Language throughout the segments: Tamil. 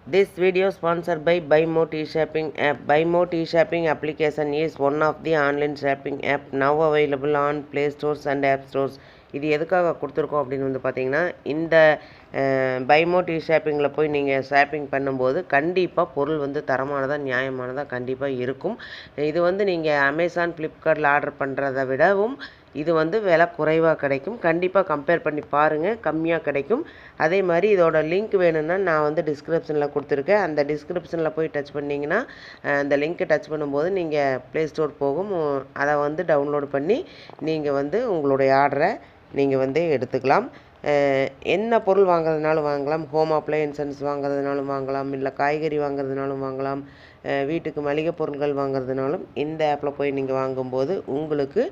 This video sponsored by BuyMo T-Shopping app. BuyMo T-Shopping application is one of the online shopping app now available on Play Stores and App Stores. இது எதுக்காக கொடுத்துருக்கோம் அப்படின்னு வந்து பார்த்தீங்கன்னா, இந்த BuyMo T-Shoppingல போய் நீங்கள் ஷாப்பிங் பண்ணும்போது கண்டிப்பாக பொருள் வந்து தரமானதாக நியாயமானதாக கண்டிப்பாக இருக்கும். இது வந்து நீங்கள் அமேசான் ஃப்ளிப்கார்ட்டில் ஆர்டர் பண்ணுறதை விடவும் இது வந்து விலை குறைவாக கிடைக்கும். கண்டிப்பாக கம்பேர் பண்ணி பாருங்கள், கம்மியாக கிடைக்கும். அதே மாதிரி இதோட லிங்க் வேணும்னா நான் வந்து டிஸ்கிரிப்ஷனில் கொடுத்துருக்கேன். அந்த டிஸ்கிரிப்ஷனில் போய் டச் பண்ணிங்கன்னா அந்த லிங்க்கை டச் பண்ணும்போது நீங்கள் ப்ளே ஸ்டோர் போகும். அதை வந்து டவுன்லோட் பண்ணி நீங்கள் வந்து உங்களுடைய ஆர்டரை நீங்கள் வந்து எடுத்துக்கலாம். என்ன பொருள் வாங்குறதுனாலும் வாங்கலாம். ஹோம் அப்ளையன்சஸ் வாங்குறதுனாலும் வாங்கலாம், இல்லை காய்கறி வாங்குறதுனாலும் வாங்கலாம், வீட்டுக்கு மளிகை பொருட்கள் வாங்குறதுனாலும் இந்த ஆப்பில் போய் நீங்கள் வாங்கும்போது உங்களுக்கு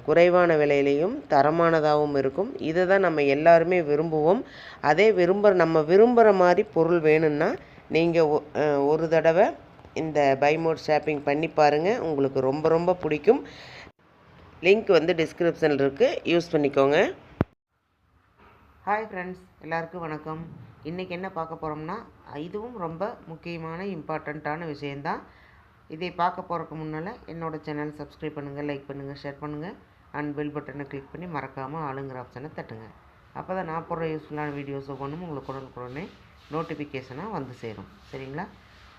குறைவான விலையிலையும் தரமானதாகவும் இருக்கும். இதை தான் நம்ம எல்லாருமே விரும்புவோம். அதே நம்ம விரும்புகிற மாதிரி பொருள் வேணும்னா நீங்கள் ஒரு தடவை இந்த BuyMo ஷாப்பிங் பண்ணி பாருங்கள், உங்களுக்கு ரொம்ப ரொம்ப பிடிக்கும். லிங்க் வந்து டிஸ்கிரிப்ஷனில் இருக்குது, யூஸ் பண்ணிக்கோங்க. ஹாய் ஃப்ரெண்ட்ஸ், எல்லாருக்கும் வணக்கம். இன்றைக்கி என்ன பார்க்க போகிறோம்னா, இதுவும் ரொம்ப முக்கியமான இம்பார்ட்டண்ட்டான விஷயந்தான். இதை பார்க்க போகிறதுக்கு முன்னால் என்னோடய சேனல் சப்ஸ்கிரைப் பண்ணுங்கள், லைக் பண்ணுங்கள், ஷேர் பண்ணுங்கள், அண்ட் பெல் பட்டனை கிளிக் பண்ணி மறக்காமல் ஆளுங்கிற ஆப்ஷனை தட்டுங்க. அப்போ தான் நான் போடுற யூஸ்ஃபுல்லான வீடியோஸ் ஒவ்வொன்றும் உங்களுக்கு உடனுக்குடனே நோட்டிஃபிகேஷனாக வந்து சேரும். சரிங்களா?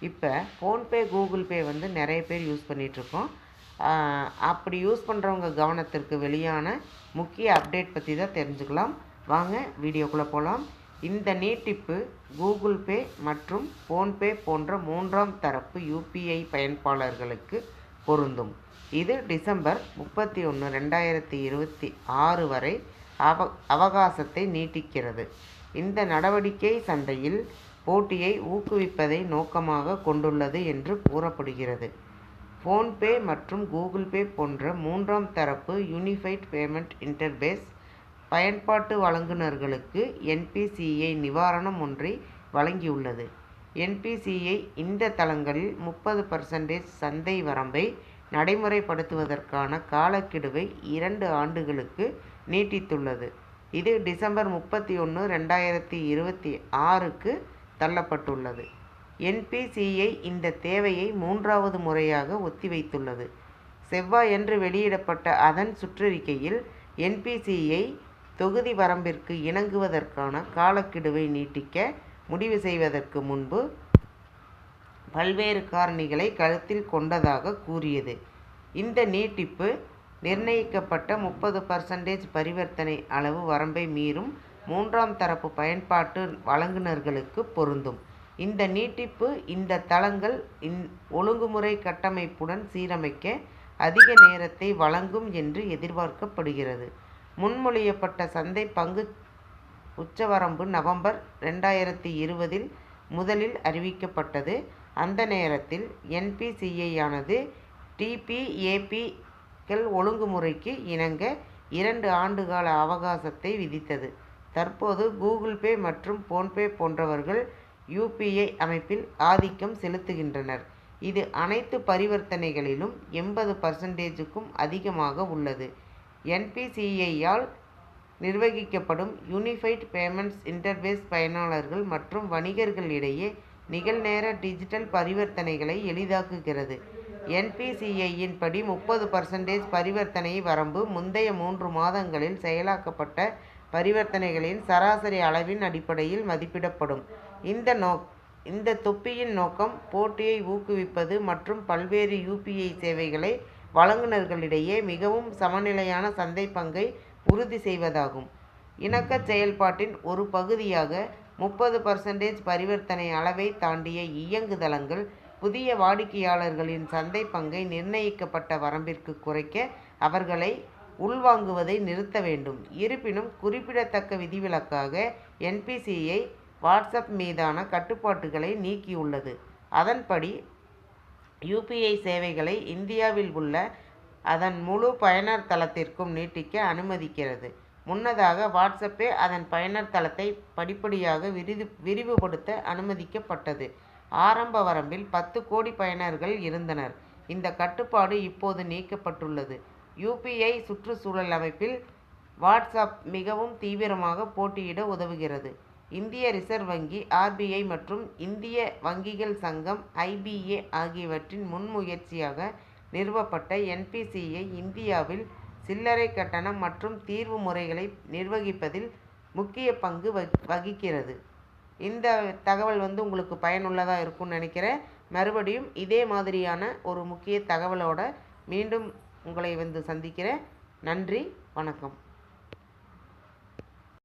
இப்போ ஃபோன்பே, கூகுள் பே வந்து நிறைய பேர் யூஸ் பண்ணிகிட்ருக்கோம். அப்படி யூஸ் பண்ணுறவங்க கவனத்திற்கு வெளியான முக்கிய அப்டேட் பற்றி தான் தெரிஞ்சுக்கலாம். வாங்க வீடியோக்குள்ளே போகலாம். இந்த நீட்டிப்பு கூகுள் பே மற்றும் ஃபோன்பே போன்ற மூன்றாம் தரப்பு யூபிஐ பயன்பாளர்களுக்கு பொருந்தும். இது டிசம்பர் 31, 2026 வரை அவகாசத்தை நீட்டிக்கிறது. இந்த நடவடிக்கை சந்தையில் போட்டியை ஊக்குவிப்பதை நோக்கமாக கொண்டுள்ளது என்று கூறப்படுகிறது. ஃபோன்பே மற்றும் கூகுள் பே போன்ற மூன்றாம் தரப்பு யூனிஃபைட் பேமெண்ட் இன்டர்ஃபேஸ் பயன்பாட்டு வழங்குநர்களுக்கு என்பிசிஐ நிவாரணம் ஒன்றை வழங்கியுள்ளது. என்பிசிஐ இந்த தளங்களில் 30% சந்தை வரம்பை நடைமுறைப்படுத்துவதற்கான காலக்கெடுவை 2 ஆண்டுகளுக்கு நீட்டித்துள்ளது. இது டிசம்பர் 31, 2026க்கு தள்ளப்பட்டுள்ளது. என்பிசிஐ இந்த தேவையை 3வது முறையாக ஒத்திவைத்துள்ளது. செவ்வாயன்று வெளியிடப்பட்ட அதன் சுற்றறிக்கையில் என்பிசிஐ தொகுதி வரம்பிற்கு இணங்குவதற்கான காலக்கெடுவை நீட்டிக்க முடிவு செய்வதற்கு முன்பு பல்வேறு காரணிகளை கருத்தில் கொண்டதாக கூறியது. இந்த நீட்டிப்பு நிர்ணயிக்கப்பட்ட 30% பரிவர்த்தனை அளவு வரம்பை மீறும் மூன்றாம் தரப்பு பயன்பாட்டு வழங்குநர்களுக்கு பொருந்தும். இந்த நீட்டிப்பு இந்த தளங்கள் ஒழுங்குமுறை கட்டமைப்புடன் சீரமைக்க அதிக நேரத்தை வழங்கும் என்று எதிர்பார்க்கப்படுகிறது. முன்மொழியப்பட்ட சந்தை பங்கு உச்சவரம்பு நவம்பர் 2020 முதலில் அறிவிக்கப்பட்டது. அந்த நேரத்தில் என்பிசிஐ ஆனது டிபிஏபிக்கள் ஒழுங்குமுறைக்கு இணங்க 2 ஆண்டுகால அவகாசத்தை விதித்தது. தற்போது கூகுள் பே மற்றும் ஃபோன்பே போன்றவர்கள் யூபிஐ அமைப்பில் ஆதிக்கம் செலுத்துகின்றனர். இது அனைத்து பரிவர்த்தனைகளிலும் 80%க்கும் அதிகமாக உள்ளது. என்பிசிஐயால் நிர்வகிக்கப்படும் யூனிஃபைட் பேமெண்ட்ஸ் இன்டர்ஃபேஸ் பயனாளர்கள் மற்றும் வணிகர்களிடையே நிகழ்நேர டிஜிட்டல் பரிவர்த்தனைகளை எளிதாக்குகிறது. என்பிசிஐயின் படி 30% பரிவர்த்தனை வரம்பு முந்தைய 3 மாதங்களில் செயலாக்கப்பட்ட பரிவர்த்தனைகளின் சராசரி அளவின் அடிப்படையில் மதிப்பிடப்படும். இந்த தொப்பியின் நோக்கம் போட்டியை ஊக்குவிப்பது மற்றும் பல்வேறு யூபிஐ சேவைகளை வழங்குநர்களிடையே மிகவும் சமநிலையான சந்தை பங்கை உறுதி செய்வதாகும். இணக்கச் செயல்பாட்டின் ஒரு பகுதியாக 30% பரிவர்த்தனை அளவை தாண்டிய இயங்குதளங்கள் புதிய வாடிக்கையாளர்களின் சந்தை பங்கை நிர்ணயிக்கப்பட்ட வரம்பிற்கு குறைக்க அவர்களை உள்வாங்குவதை நிறுத்த வேண்டும். இருப்பினும் குறிப்பிடத்தக்க விதிவிலக்காக என்பிசிஐ வாட்ஸ்அப் மீதான கட்டுப்பாட்டுகளை நீக்கியுள்ளது. அதன்படி யூபிஐ சேவைகளை இந்தியாவில் உள்ள அதன் முழு பயனர் தளத்திற்கும் நீட்டிக்க அனுமதிக்கிறது. முன்னதாக வாட்ஸ்அப்பே அதன் பயனர் தளத்தை படிப்படியாக விரிவுபடுத்த அனுமதிக்கப்பட்டது. ஆரம்ப வரம்பில் 10 கோடி பயனர்கள் இருந்தனர். இந்த கட்டுப்பாடு இப்போது நீக்கப்பட்டுள்ளது. யூபிஐ சுற்றுச்சூழல் அமைப்பில் வாட்ஸ்அப் மிகவும் தீவிரமாக போட்டியிட உதவுகிறது. இந்திய ரிசர்வ் வங்கி ஆர்பிஐ மற்றும் இந்திய வங்கிகள் சங்கம் ஐபிஏ ஆகியவற்றின் முன்முயற்சியாக நிறுவப்பட்ட என்பிசிஐ இந்தியாவில் சில்லறை கட்டணம் மற்றும் தீர்வு முறைகளை நிர்வகிப்பதில் முக்கிய பங்கு வகிக்கிறது. இந்த தகவல் உங்களுக்கு பயனுள்ளதாக இருக்கும்னு நினைக்கிறேன். மறுபடியும் இதே மாதிரியான ஒரு முக்கிய தகவலோட மீண்டும் உங்களை சந்திக்கிறேன். நன்றி, வணக்கம்.